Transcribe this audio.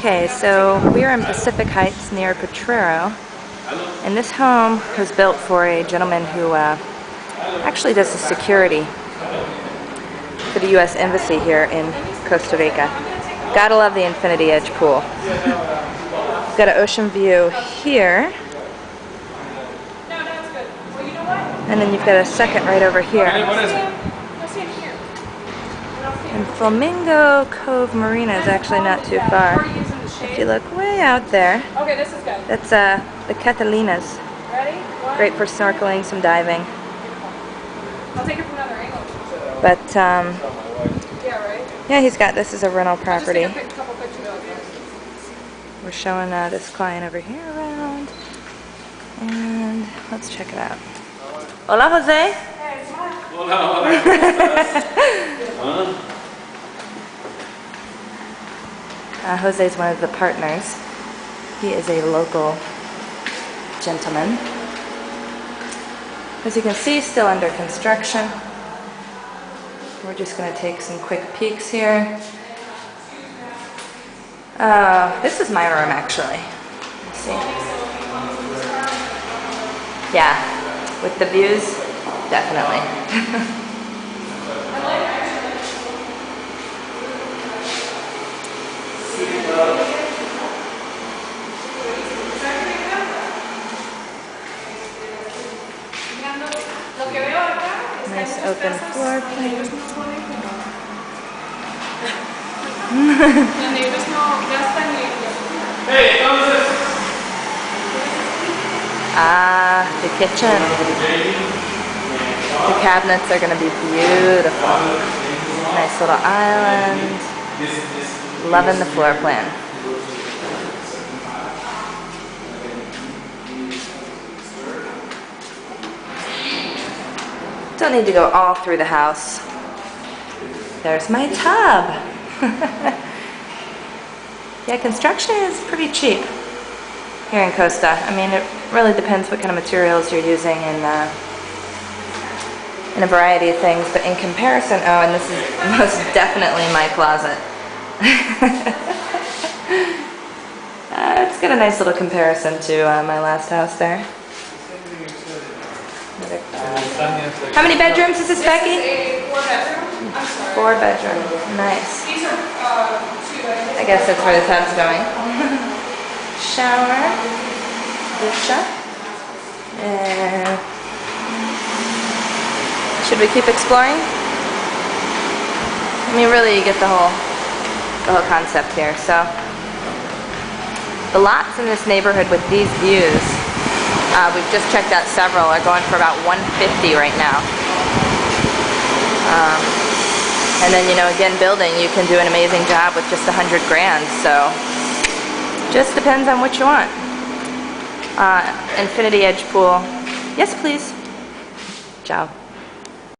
Okay, so we are in Pacific Heights near Potrero, and this home was built for a gentleman who actually does the security for the U.S. Embassy here in Costa Rica. Gotta love the Infinity Edge pool. Got an ocean view here, and then you've got a second right over here. And Flamingo Cove Marina is actually not too far. If you look way out there, that's the Catalinas. Great for snorkeling, some diving. I'll take it from another angle. But Yeah, right? yeah, he's got this as a rental property. I'll just take a couple pictures of it. We're showing this client over here around, and let's check it out. Hola, Jose. Hey, it's Mark. Hola. Jose is one of the partners. He is a local gentleman. As you can see, still under construction. We're just going to take some quick peeks here. This is my room, actually. Let's see. Yeah, with the views, definitely. Nice open floor plan. The kitchen. The cabinets are going to be beautiful. Nice little island. Loving the floor plan. Don't need to go all through the house. There's my tub. Yeah, construction is pretty cheap here in Costa. I mean, it really depends what kind of materials you're using in a variety of things, but in comparison, oh, and this is most definitely my closet. It's got a nice little comparison to my last house there. How many bedrooms is this, Becky? This is a 4-bedroom. I'm sorry. 4-bedroom. Nice. These are 2 bedrooms. I guess that's where the tub's going. Shower. Dusha. And should we keep exploring? I mean, really, you get the whole concept here. So, the lots in this neighborhood with these views, we've just checked out several, are going for about $150 right now. And then, you know, again, building, you can do an amazing job with just $100 grand. So, just depends on what you want. Infinity Edge pool. Yes, please. Ciao.